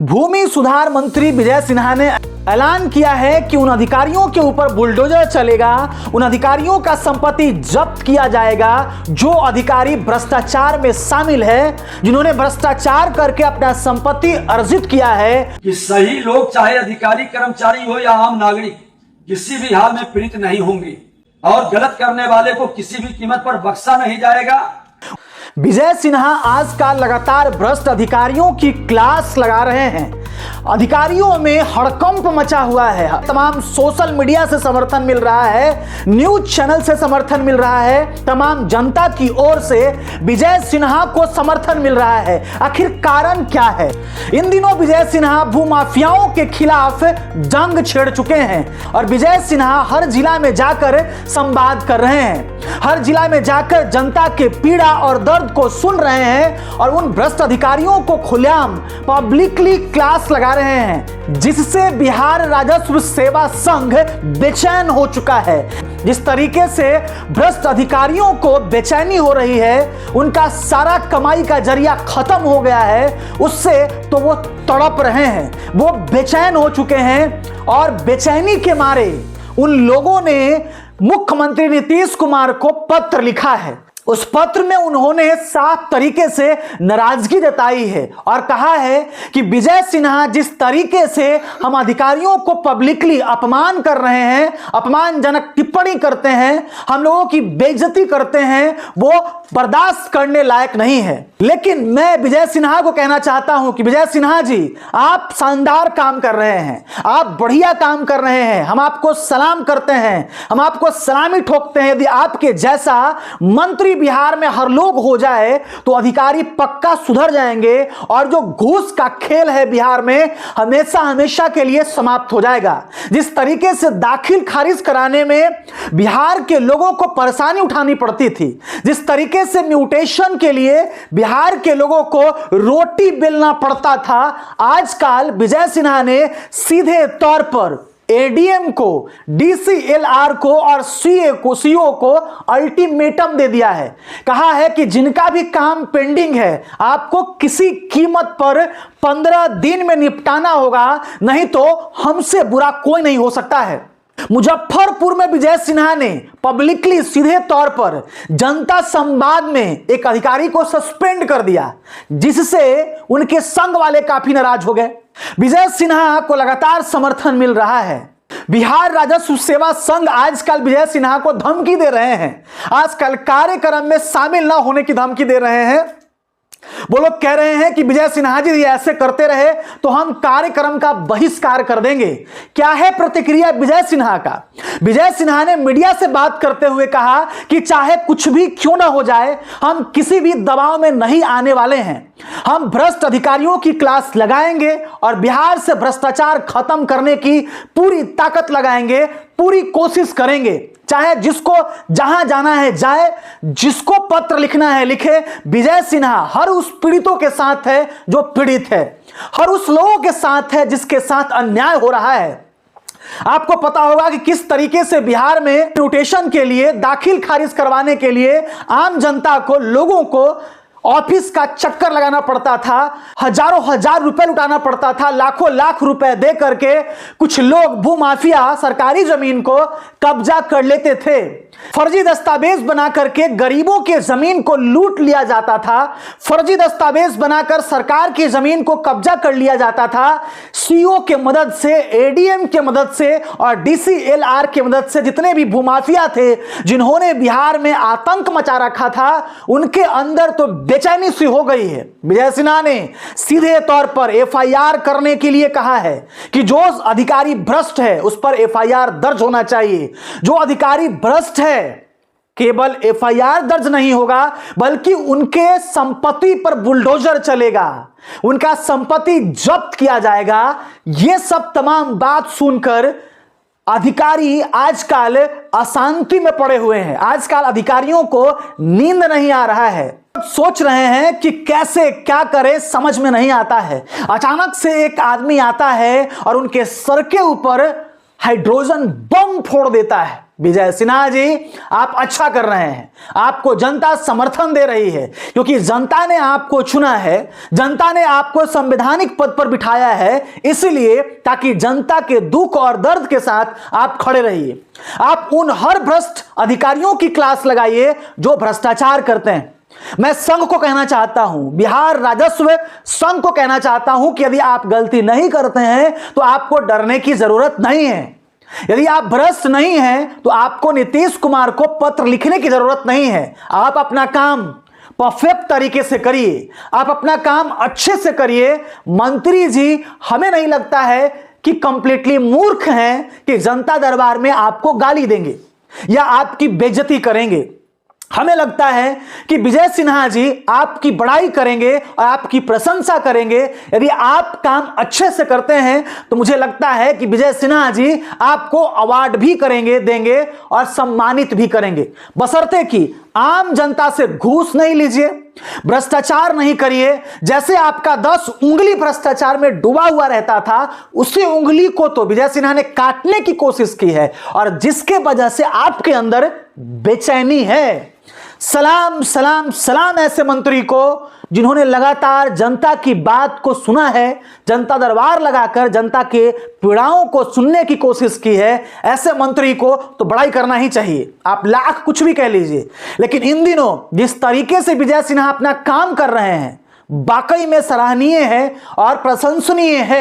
भूमि सुधार मंत्री विजय सिन्हा ने ऐलान किया है कि उन अधिकारियों के ऊपर बुलडोजर चलेगा, उन अधिकारियों का संपत्ति जब्त किया जाएगा जो अधिकारी भ्रष्टाचार में शामिल है, जिन्होंने भ्रष्टाचार करके अपना संपत्ति अर्जित किया है। कि सही लोग चाहे अधिकारी कर्मचारी हो या आम नागरिक किसी भी हाल में पीड़ित नहीं होंगे और गलत करने वाले को किसी भी कीमत पर बख्शा नहीं जाएगा। विजय सिन्हा आजकल लगातार भ्रष्ट अधिकारियों की क्लास लगा रहे हैं। अधिकारियों में हड़कंप मचा हुआ है। तमाम सोशल मीडिया से समर्थन मिल रहा है, न्यूज चैनल से समर्थन मिल रहा है, तमाम जनता की ओर से विजय सिन्हा को समर्थन मिल रहा है। आखिर कारण क्या है? इन दिनों विजय सिन्हा भूमाफियाओं के खिलाफ जंग छेड़ चुके हैं और विजय सिन्हा हर जिला में जाकर संवाद कर रहे हैं, हर जिला में जाकर जनता के पीड़ा और दर्द को सुन रहे हैं और उन भ्रष्ट अधिकारियों को खुलेआम पब्लिकली क्लास लगा रहे हैं, जिससे बिहार राजस्व सेवा संघ बेचैन हो चुका है। जिस तरीके से भ्रष्ट अधिकारियों को बेचैनी हो रही है, उनका सारा कमाई का जरिया खत्म हो गया है, उससे तो वो तड़प रहे हैं, वो बेचैन हो चुके हैं और बेचैनी के मारे उन लोगों ने मुख्यमंत्री नीतीश कुमार को पत्र लिखा है। उस पत्र में उन्होंने साफ तरीके से नाराजगी जताई है और कहा है कि विजय सिन्हा जिस तरीके से हम अधिकारियों को पब्लिकली अपमान कर रहे हैं, अपमानजनक टिप्पणी करते हैं, हम लोगों की बेइज्जती करते हैं, वो बर्दाश्त करने लायक नहीं है। लेकिन मैं विजय सिन्हा को कहना चाहता हूं कि विजय सिन्हा जी, आप शानदार काम कर रहे हैं, आप बढ़िया काम कर रहे हैं, हम आपको सलाम करते हैं, हम आपको सलामी ठोकते हैं। यदि आपके जैसा मंत्री बिहार में हर लोग हो जाए तो अधिकारी पक्का सुधर जाएंगे और जो घूस का खेल है बिहार में हमेशा हमेशा के लिए समाप्त हो जाएगा। जिस तरीके से दाखिल खारिज कराने में बिहार के लोगों को परेशानी उठानी पड़ती थी, जिस तरीके से म्यूटेशन के लिए बिहार के लोगों को रोटी बेलना पड़ता था, आजकल विजय सिन्हा ने सीधे तौर पर एडीएम को, डीसीएलआर को और सीओ को अल्टीमेटम दे दिया है। कहा है कि जिनका भी काम पेंडिंग है आपको किसी कीमत पर 15 दिन में निपटाना होगा, नहीं तो हमसे बुरा कोई नहीं हो सकता है। मुजफ्फरपुर में विजय सिन्हा ने पब्लिकली सीधे तौर पर जनता संवाद में एक अधिकारी को सस्पेंड कर दिया, जिससे उनके संघ वाले काफी नाराज हो गए। विजय सिन्हा को लगातार समर्थन मिल रहा है। बिहार राजस्व सेवा संघ आजकल विजय सिन्हा को धमकी दे रहे हैं, आजकल कार्यक्रम में शामिल ना होने की धमकी दे रहे हैं। वो लोग कह रहे हैं कि विजय सिन्हा जी ऐसे करते रहे तो हम कार्यक्रम का बहिष्कार कर देंगे। क्या है प्रतिक्रिया विजय सिन्हा का? विजय सिन्हा ने मीडिया से बात करते हुए कहा कि चाहे कुछ भी क्यों ना हो जाए, हम किसी भी दबाव में नहीं आने वाले हैं। हम भ्रष्ट अधिकारियों की क्लास लगाएंगे और बिहार से भ्रष्टाचार खत्म करने की पूरी ताकत लगाएंगे, पूरी कोशिश करेंगे। चाहे जिसको जहां जाना है जाए, जिसको पत्र लिखना है लिखे। विजय सिन्हा हर उस पीड़ितों के साथ है जो पीड़ित है, हर उस लोगों के साथ है जिसके साथ अन्याय हो रहा है। आपको पता होगा कि किस तरीके से बिहार में म्यूटेशन के लिए, दाखिल खारिज करवाने के लिए आम जनता को, लोगों को ऑफिस का चक्कर लगाना पड़ता था, हजारों हजार रुपए लुटाना पड़ता था, लाखों लाख रुपए दे करके कुछ लोग भूमाफिया सरकारी जमीन को कब्जा कर लेते थे। फर्जी दस्तावेज बना करके गरीबों के जमीन को लूट लिया जाता था, फर्जी दस्तावेज बनाकर सरकार की जमीन को कब्जा कर लिया जाता था। सीओ के मदद से, एडीएम के मदद से और डीसीएलआर के मदद से जितने भी भूमाफिया थे, जिन्होंने बिहार में आतंक मचा रखा था, उनके अंदर तो बेचैनी सी हो गई है। विजय सिन्हा ने सीधे तौर पर एफआईआर करने के लिए कहा है कि जो अधिकारी भ्रष्ट है उस पर एफआईआर दर्ज होना चाहिए। जो अधिकारी भ्रष्ट है केवल एफआईआर दर्ज नहीं होगा बल्कि उनके संपत्ति पर बुलडोजर चलेगा, उनका संपत्ति जब्त किया जाएगा। यह सब तमाम बात सुनकर अधिकारी आजकल अशांति में पड़े हुए हैं। आजकल अधिकारियों को नींद नहीं आ रहा है, सोच रहे हैं कि कैसे क्या करें, समझ में नहीं आता है। अचानक से एक आदमी आता है और उनके सर के ऊपर हाइड्रोजन बम फोड़ देता है। विजय सिन्हा जी, आप अच्छा कर रहे हैं, आपको जनता समर्थन दे रही है, क्योंकि जनता ने आपको चुना है, जनता ने आपको संवैधानिक पद पर बिठाया है, इसलिए ताकि जनता के दुख और दर्द के साथ आप खड़े रहिए। आप उन हर भ्रष्ट अधिकारियों की क्लास लगाइए जो भ्रष्टाचार करते हैं। मैं संघ को कहना चाहता हूं, बिहार राजस्व संघ को कहना चाहता हूं कि यदि आप गलती नहीं करते हैं तो आपको डरने की जरूरत नहीं है। यदि आप भ्रष्ट नहीं हैं तो आपको नीतीश कुमार को पत्र लिखने की जरूरत नहीं है। आप अपना काम परफेक्ट तरीके से करिए, आप अपना काम अच्छे से करिए। मंत्री जी, हमें नहीं लगता है कि कंप्लीटली मूर्ख हैं कि जनता दरबार में आपको गाली देंगे या आपकी बेइज्जती करेंगे। हमें लगता है कि विजय सिन्हा जी आपकी बड़ाई करेंगे और आपकी प्रशंसा करेंगे। यदि आप काम अच्छे से करते हैं तो मुझे लगता है कि विजय सिन्हा जी आपको अवार्ड भी करेंगे, देंगे और सम्मानित भी करेंगे, बशर्ते कि आम जनता से घूस नहीं लीजिए, भ्रष्टाचार नहीं करिए। जैसे आपका 10 उंगली भ्रष्टाचार में डूबा हुआ रहता था, उसी उंगली को तो विजय सिन्हा ने काटने की कोशिश की है, और जिसके वजह से आपके अंदर बेचैनी है। सलाम सलाम सलाम ऐसे मंत्री को जिन्होंने लगातार जनता की बात को सुना है, जनता दरबार लगाकर जनता के पीड़ाओं को सुनने की कोशिश की है। ऐसे मंत्री को तो बड़ाई करना ही चाहिए। आप लाख कुछ भी कह लीजिए, लेकिन इन दिनों जिस तरीके से विजय सिन्हा अपना काम कर रहे हैं, वाकई में सराहनीय है और प्रशंसनीय है।